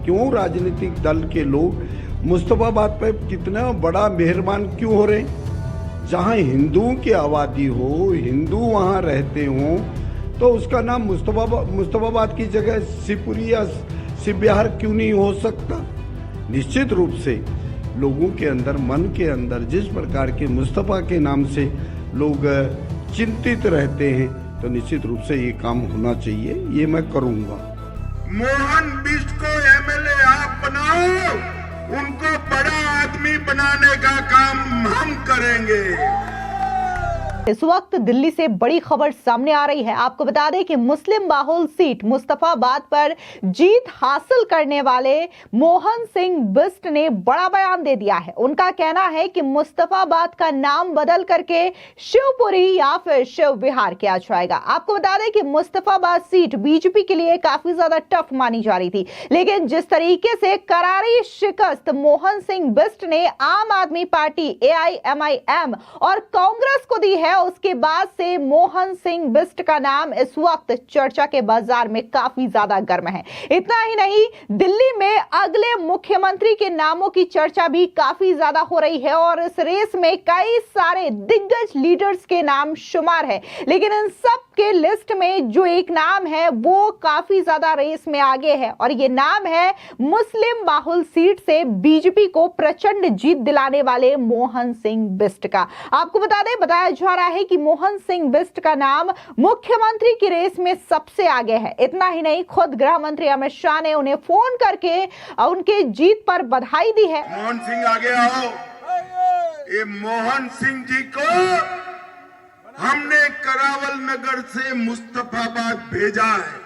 क्यों राजनीतिक दल के लोग मुस्तफाबाद पर कितना बड़ा मेहरबान क्यों हो रहे? जहां हिंदुओं की आबादी हो, हिंदू वहां रहते हों, तो उसका नाम मुस्तफाबाद की जगह शिवपुरी या शिवबिहार क्यों नहीं हो सकता? निश्चित रूप से लोगों के अंदर, मन के अंदर जिस प्रकार के मुस्तफा के नाम से लोग चिंतित रहते हैं, तो निश्चित रूप से ये काम होना चाहिए, ये मैं करूंगा। मोहन बिष्ट को एमएलए आप बनाओ, उनको बड़ा आदमी बनाने का काम हम करेंगे। इस वक्त दिल्ली से बड़ी खबर सामने आ रही है। आपको बता दें कि मुस्लिम बाहुल सीट मुस्तफाबाद पर जीत हासिल करने वाले मोहन सिंह बिष्ट ने बड़ा बयान दे दिया है। उनका कहना है कि मुस्तफाबाद का नाम बदल करके शिवपुरी या फिर शिवबिहार किया जाएगा। आपको बता दें कि मुस्तफाबाद सीट बीजेपी के लिए काफी ज्यादा टफ मानी जा रही थी, लेकिन जिस तरीके से करारी शिकस्त मोहन सिंह बिष्ट ने आम आदमी पार्टी, AIMIM और कांग्रेस को दी है, उसके बाद से मोहन सिंह बिष्ट का नाम इस वक्त चर्चा के बाजार में काफी ज्यादा गर्म है। इतना ही नहीं, दिल्ली में अगले मुख्यमंत्री के नामों की चर्चा भी काफी ज्यादा हो रही है और इस रेस में कई सारे दिग्गज लीडर्स के नाम शुमार है, लेकिन इन सब के लिस्ट में जो एक नाम है वो काफी ज्यादा रेस में आगे है और ये नाम है मुस्लिम बाहुल सीट से बीजेपी को प्रचंड जीत दिलाने वाले मोहन सिंह बिष्ट का। आपको बता दें, बताया जा रहा है कि मोहन सिंह बिष्ट का नाम मुख्यमंत्री की रेस में सबसे आगे है। इतना ही नहीं, खुद गृह मंत्री अमित शाह ने उन्हें फोन करके उनके जीत पर बधाई दी है। मोहन सिंह आगे आओ। ये मोहन सिंह जी को हमने करावल नगर से मुस्तफाबाद भेजा है।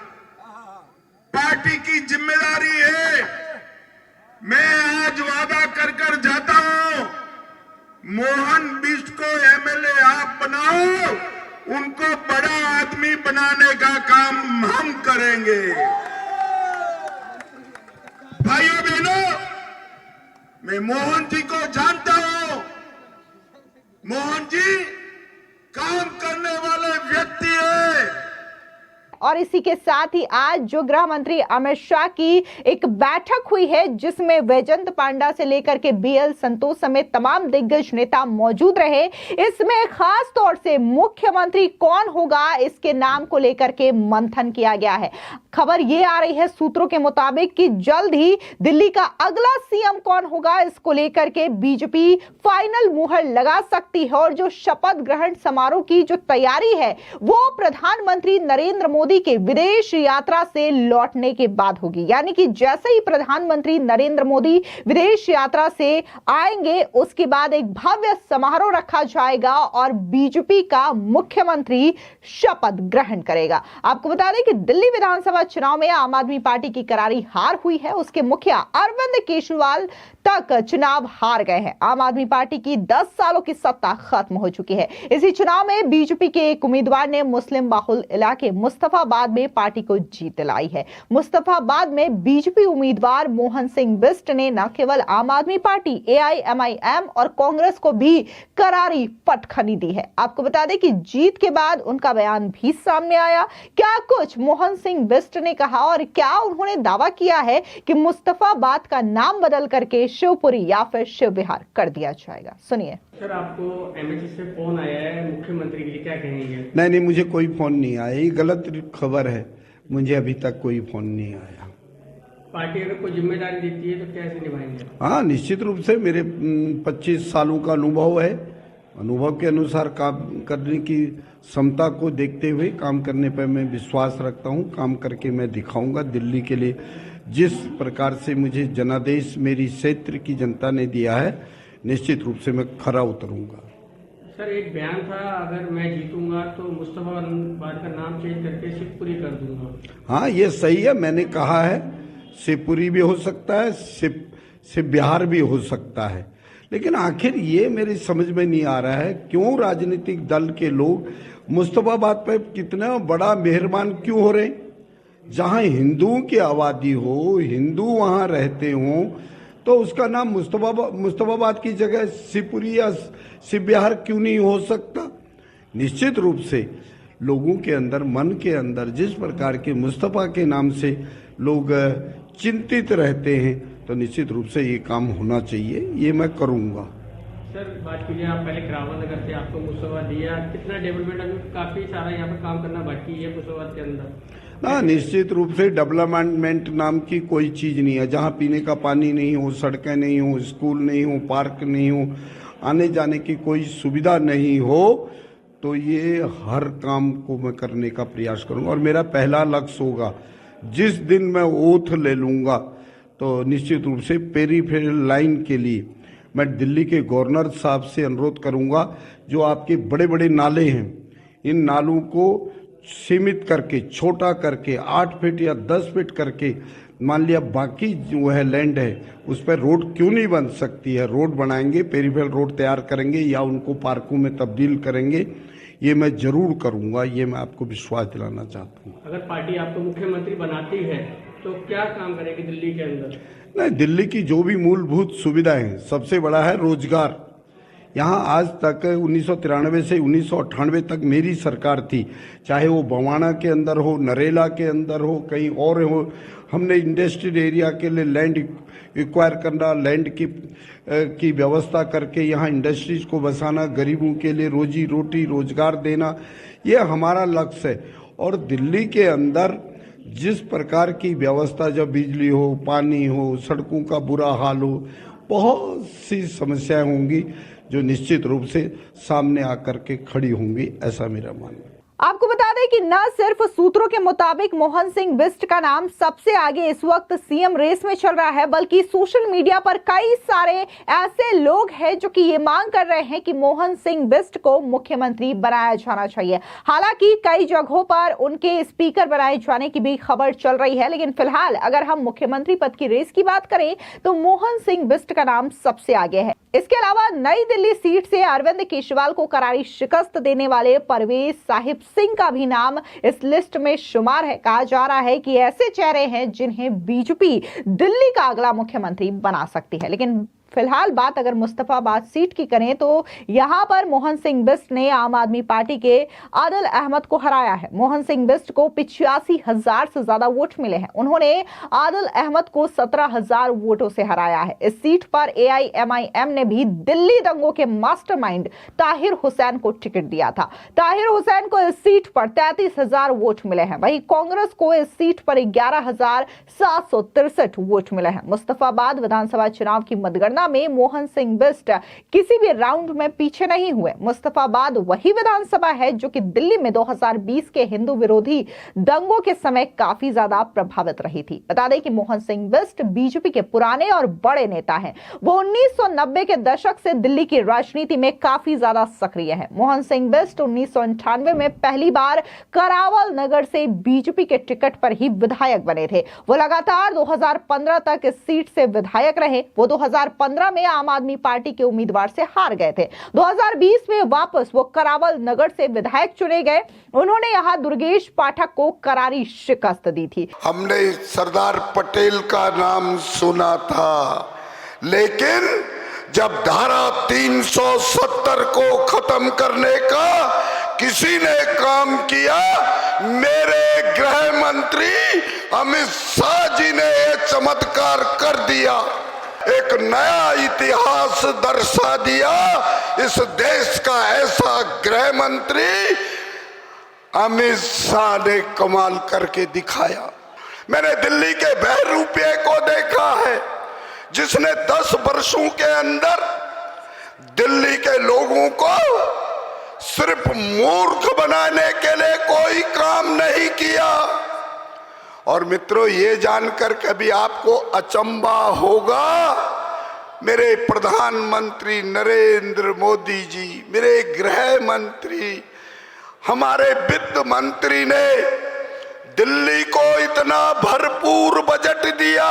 पार्टी की जिम्मेदारी है। मैं आज वादा कर कर जाता हूं, मोहन बिष्ट को एमएलए आप बनाओ, उनको बड़ा आदमी बनाने का काम हम करेंगे। भाइयों बहनों, मैं मोहन जी को जानता हूं। मोहन जी काम करने वाले व्यक्ति है। और इसी के साथ ही आज जो गृह मंत्री अमित शाह की एक बैठक हुई है, जिसमें वैजयंत पांडा से लेकर के BL संतोष समेत तमाम दिग्गज नेता मौजूद रहे, इसमें खास तौर से मुख्यमंत्री कौन होगा इसके नाम को लेकर के मंथन किया गया है। खबर ये आ रही है सूत्रों के मुताबिक कि जल्द ही दिल्ली का अगला CM कौन होगा इसको लेकर के बीजेपी फाइनल मुहर लगा सकती है और जो शपथ ग्रहण समारोह की जो तैयारी है वो प्रधानमंत्री नरेंद्र मोदी के विदेश यात्रा से लौटने के बाद होगी। यानी कि जैसे ही प्रधानमंत्री नरेंद्र मोदी विदेश यात्रा से आएंगे, उसके बाद एक भव्य समारोह रखा जाएगा और बीजेपी का मुख्यमंत्री शपथ ग्रहण करेगा। आपको बता दें कि दिल्ली विधानसभा चुनाव में आम आदमी पार्टी की करारी हार हुई है। उसके मुखिया अरविंद केजरीवाल तक चुनाव हार गए हैं। आम आदमी पार्टी की 10 सालों की सत्ता खत्म हो चुकी है। इसी चुनाव में बीजेपी के एक उम्मीदवार ने मुस्लिम बाहुल इलाके मुस्तफाबाद में पार्टी को जीत दिलाई है। मुस्तफाबाद में बीजेपी उम्मीदवार मोहन सिंह बिष्ट ने न केवल आम आदमी पार्टी, AIMIM और कांग्रेस को भी करारी पटखनी दी है। आपको बता दें कि जीत के बाद उनका बयान भी सामने आया। क्या कुछ मोहन सिंह बिष्ट ने कहा और क्या उन्होंने दावा किया है कि मुस्तफाबाद का नाम बदल करके शिवपुरी या फिर शिवबिहार कर दिया जाएगा। सुनिए। सर, आपको एमएलए से फोन आया है मुख्यमंत्री के लिए, क्या कहेंगे? नहीं, मुझे कोई फोन नहीं आया, ये गलत खबर है। मुझे अभी तक कोई फोन नहीं आया। पार्टी अगर कोई जिम्मेदारी देती है तो कैसे निभाएंगे? हाँ, निश्चित रूप से मेरे 25 सालों का अनुभव है। अनुभव के अनुसार काम करने की क्षमता को देखते हुए काम करने पर मैं विश्वास रखता हूँ। काम करके मैं दिखाऊंगा दिल्ली के लिए। जिस प्रकार से मुझे जनादेश मेरी क्षेत्र की जनता ने दिया है, निश्चित रूप से मैं खरा उतरूंगा। सर, एक बयान था, अगर मैं जीतूंगा तो मुस्तफाबाद का नाम चेंज करके शिवपुरी कर दूंगा। हाँ, ये सही है। मैंने कहा है शिवपुरी भी हो सकता है, शिवबिहार भी हो सकता है, लेकिन आखिर ये मेरी समझ में नहीं आ रहा है क्यों राजनीतिक दल के लोग मुस्तफाबाद पर कितना बड़ा मेहरबान क्यों हो रहे? जहां हिंदुओं की आबादी हो, हिंदू वहां रहते हों, तो उसका नाम मुस्तफाबाद की जगह शिवपुरी या शिवबिहार क्यों नहीं हो सकता? निश्चित रूप से लोगों के अंदर, मन के अंदर जिस प्रकार के मुस्तफा के नाम से लोग चिंतित रहते हैं, तो निश्चित रूप से ये काम होना चाहिए, ये मैं करूँगा। सर बात कीजिए, आप पहले करावल नगर से आपको मुस्तफा दिया, कितना डेवलपमेंट अभी काफी सारा यहाँ पर काम करना बाकी है मुस्तफा के अंदर? हाँ, निश्चित रूप से डेवलपमेंट नाम की कोई चीज नहीं है। जहाँ पीने का पानी नहीं हो, सड़कें नहीं हो, स्कूल नहीं हो, पार्क नहीं हो, आने जाने की कोई सुविधा नहीं हो, तो ये हर काम को मैं करने का प्रयास करूंगा। और मेरा पहला लक्ष्य होगा, जिस दिन मैं ओथ ले लूंगा, तो निश्चित रूप से पेरीफेरल लाइन के लिए मैं दिल्ली के गवर्नर साहब से अनुरोध करूंगा, जो आपके बड़े बड़े नाले हैं, इन नालों को सीमित करके, छोटा करके 8 फीट या 10 फीट करके, मान लिया बाकी जो है लैंड है उस पर रोड क्यों नहीं बन सकती है, रोड बनाएंगे, पेरीफेरल रोड तैयार करेंगे या उनको पार्कों में तब्दील करेंगे। ये मैं जरूर करूंगा, ये मैं आपको विश्वास दिलाना चाहता हूँ। अगर पार्टी आपको मुख्यमंत्री बनाती है तो क्या काम करेगी दिल्ली के अंदर? नहीं, दिल्ली की जो भी मूलभूत सुविधाएं हैं, सबसे बड़ा है रोजगार। यहाँ आज तक 1993 से 1998 तक मेरी सरकार थी, चाहे वो बवाना के अंदर हो, नरेला के अंदर हो, कहीं और हो, हमने इंडस्ट्रियल एरिया के लिए लैंड एक्वायर करना, लैंड की व्यवस्था करके यहाँ इंडस्ट्रीज को बसाना, गरीबों के लिए रोजी रोटी रोजगार देना, ये हमारा लक्ष्य है। और दिल्ली के अंदर जिस प्रकार की व्यवस्था, जब बिजली हो, पानी हो, सड़कों का बुरा हाल हो, बहुत सी समस्याएं होंगी जो निश्चित रूप से सामने आकर के खड़ी होंगी, ऐसा मेरा मानना है। आपको बता दें कि न सिर्फ सूत्रों के मुताबिक मोहन सिंह बिष्ट का नाम सबसे आगे इस वक्त सीएम रेस में चल रहा है, बल्कि सोशल मीडिया पर कई सारे ऐसे लोग हैं जो कि ये मांग कर रहे हैं कि मोहन सिंह बिष्ट को मुख्यमंत्री बनाया जाना चाहिए। हालांकि कई जगहों पर उनके स्पीकर बनाए जाने की भी खबर चल रही है, लेकिन फिलहाल अगर हम मुख्यमंत्री पद की रेस की बात करें तो मोहन सिंह बिष्ट का नाम सबसे आगे है। इसके अलावा नई दिल्ली सीट से अरविंद केजरीवाल को करारी शिकस्त देने वाले परवेज साहिब सिंह का भी नाम इस लिस्ट में शुमार है। कहा जा रहा है कि ऐसे चेहरे हैं जिन्हें बीजेपी दिल्ली का अगला मुख्यमंत्री बना सकती है। लेकिन फिलहाल बात अगर मुस्तफाबाद सीट की करें तो यहां पर मोहन सिंह बिष्ट ने आम आदमी पार्टी के आदिल अहमद को हराया है। मोहन सिंह बिष्ट को 85,000 से ज्यादा वोट मिले हैं। उन्होंने आदिल अहमद को 17,000 वोटों से हराया है। इस सीट पर AIMIM ने भी दिल्ली दंगों के मास्टरमाइंड ताहिर हुसैन को टिकट दिया था। ताहिर हुसैन को इस सीट पर 33,000 वोट मिले हैं। वहीं कांग्रेस को इस सीट पर 11,763 वोट मिले हैं। मुस्तफाबाद विधानसभा चुनाव की मतगणना में मोहन सिंह बिष्ट किसी भी राउंड में पीछे नहीं हुए। मुस्तफाबाद वही विधानसभा है जो कि दिल्ली में 2020 के हिंदू विरोधी दंगों के समय काफी ज्यादा प्रभावित रही थी। बता दें कि मोहन सिंह बिष्ट बीजेपी के पुराने और बड़े नेता हैं। वो 1990 के दशक से दिल्ली की राजनीति में काफी ज्यादा सक्रिय है। मोहन सिंह बिष्ट 1998 में पहली बार करावल नगर से बीजेपी के टिकट पर ही विधायक बने थे। वो लगातार 2015 तक इस सीट से विधायक रहे। वो 2015 में आम आदमी पार्टी के उम्मीदवार से हार गए थे। 2020 में वापस वो करावल नगर से विधायक चुने गए। उन्होंने यहां दुर्गेश पाठक को करारी शिकस्त दी थी। हमने सरदार पटेल का नाम सुना था, लेकिन जब धारा 370 को खत्म करने का किसी ने काम किया, मेरे गृह मंत्री अमित शाह जी ने यह चमत्कार कर दिया, एक नया इतिहास दर्शा दिया। इस देश का ऐसा गृह मंत्री अमित शाह ने कमाल करके दिखाया। मैंने दिल्ली के बहरूपिये को देखा है, जिसने 10 वर्षों के अंदर दिल्ली के लोगों को सिर्फ मूर्ख बनाने के लिए कोई काम नहीं किया। और मित्रों, ये जानकर कभी आपको अचंभा होगा, मेरे प्रधानमंत्री नरेंद्र मोदी जी, मेरे गृह मंत्री, हमारे वित्त मंत्री ने दिल्ली को इतना भरपूर बजट दिया।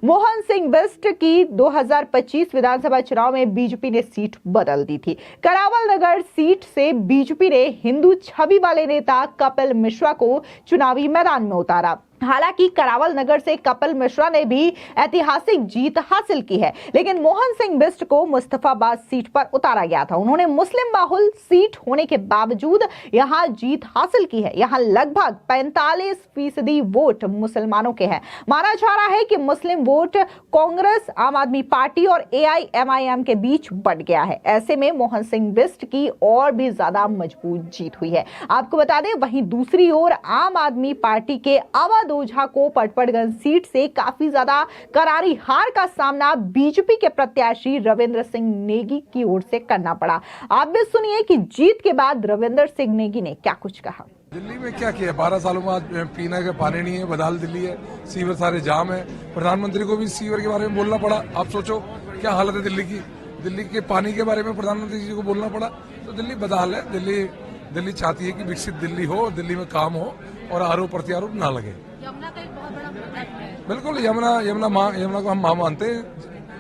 मोहन सिंह बिष्ट की 2025 विधानसभा चुनाव में बीजेपी ने सीट बदल दी थी। करावल नगर सीट से बीजेपी ने हिंदू छवि वाले नेता कपिल मिश्रा को चुनावी मैदान में उतारा। हालांकि करावल नगर से कपिल मिश्रा ने भी ऐतिहासिक जीत हासिल की है, लेकिन मोहन सिंह बिष्ट को मुस्तफाबाद सीट पर उतारा गया था। उन्होंने मुस्लिम बाहुल सीट होने के बावजूद यहां जीत हासिल की है। यहां लगभग 45% वोट मुसलमानों के हैं। माना जा रहा है कि मुस्लिम वोट कांग्रेस, आम आदमी पार्टी और AIMIM के बीच बंट गया है। ऐसे में मोहन सिंह बिष्ट की और भी ज्यादा मजबूत जीत हुई है। आपको बता दें, वहीं दूसरी ओर आम आदमी पार्टी के अवध ओझा को पटपड़गंज सीट से काफी ज्यादा करारी हार का सामना बीजेपी के प्रत्याशी रविंद्र सिंह नेगी की ओर से करना पड़ा। आप भी सुनिए कि जीत के बाद रविंद्र सिंह नेगी ने क्या कुछ कहा। दिल्ली में क्या किया? 12 सालों में आज पीने का पानी नहीं है, बदहाल दिल्ली है, सीवर सारे जाम है। प्रधानमंत्री को भी सीवर के बारे में बोलना पड़ा। आप सोचो क्या हालत है दिल्ली की। दिल्ली के पानी के बारे में प्रधानमंत्री जी को बोलना पड़ा। तो दिल्ली बदहाल है। दिल्ली चाहती है कि विकसित दिल्ली हो, दिल्ली में काम हो और आरोप प्रत्यारोप ना लगे। यमुना का एक बहुत बड़ा प्रोजेक्ट है। बिल्कुल, यमुना को हम मां मानते हैं।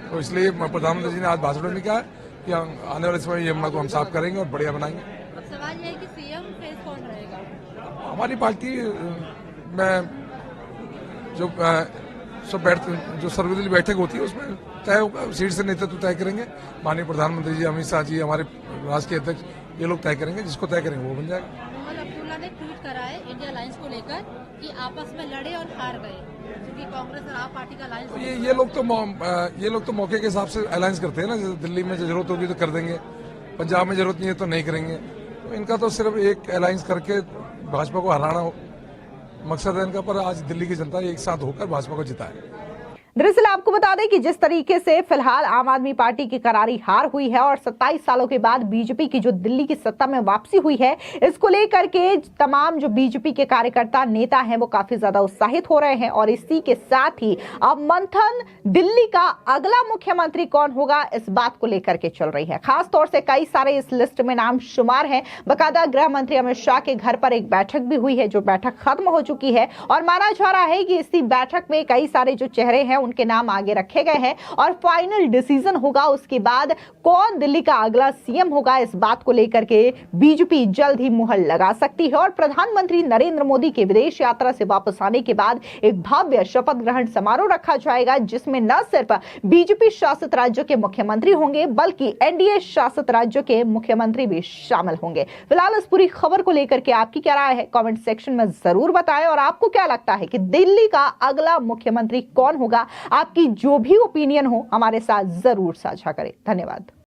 तो इसलिए प्रधानमंत्री जी ने आज भाषण में कहा कि आने वाले समय यमुना को हम साफ करेंगे और बढ़िया बनाएंगे। अब सवाल यह है कि सीएम फेस कौन रहेगा? हमारी पार्टी में जो सर्वदलीय बैठक होती है उसमें तय होगा, सीट से नेतृत्व तय करेंगे। माननीय प्रधानमंत्री जी, अमित शाह जी, हमारे राष्ट्रीय अध्यक्ष, ये लोग तय करेंगे। जिसको तय करेंगे वो बन जाएगा। मोहम्मद अब्दुल्ला ने ट्वीट करा है इंडिया अलायंस को लेकर कि आपस में लड़े और हार गए, क्योंकि कांग्रेस और आप पार्टी का अलायंस। तो ये लोग तो मौके के हिसाब से अलायंस करते हैं ना। जैसे दिल्ली में जरूरत होगी तो कर देंगे, पंजाब में जरूरत नहीं है तो नहीं करेंगे। तो इनका तो सिर्फ एक अलायंस करके भाजपा को हराना मकसद है इनका। पर आज दिल्ली की जनता एक साथ होकर भाजपा को जिताए। दरअसल आपको बता दें कि जिस तरीके से फिलहाल आम आदमी पार्टी की करारी हार हुई है और 27 सालों के बाद बीजेपी की जो दिल्ली की सत्ता में वापसी हुई है, इसको लेकर के तमाम जो बीजेपी के कार्यकर्ता, नेता हैं, वो काफी ज्यादा उत्साहित हो रहे हैं। और इसी के साथ ही अब मंथन दिल्ली का अगला मुख्यमंत्री कौन होगा, इस बात को लेकर के चल रही है। खासतौर से कई सारे इस लिस्ट में नाम शुमार हैं। बकायदा गृह मंत्री अमित शाह के घर पर एक बैठक भी हुई है, जो बैठक खत्म हो चुकी है और माना जा रहा है कि इसी बैठक में कई सारे जो चेहरे हैं उनके नाम आगे रखे गए हैं और फाइनल डिसीजन होगा। उसके बाद कौन दिल्ली का अगला सीएम होगा, इस बात को लेकर के बीजेपी जल्द ही मुहर लगा सकती है। और प्रधानमंत्री नरेंद्र मोदी के विदेश यात्रा से वापस आने के बाद एक भव्य शपथ ग्रहण समारोह रखा जाएगा, जिसमें न सिर्फ बीजेपी शासित राज्यों के मुख्यमंत्री होंगे बल्कि एनडीए शासित राज्यों के मुख्यमंत्री भी शामिल होंगे। फिलहाल इस पूरी खबर को लेकर के आपकी क्या राय है, कमेंट सेक्शन में जरूर बताएं। और आपको क्या लगता है कि दिल्ली का अगला मुख्यमंत्री कौन होगा? आपकी जो भी ओपिनियन हो हमारे साथ जरूर साझा करें। धन्यवाद।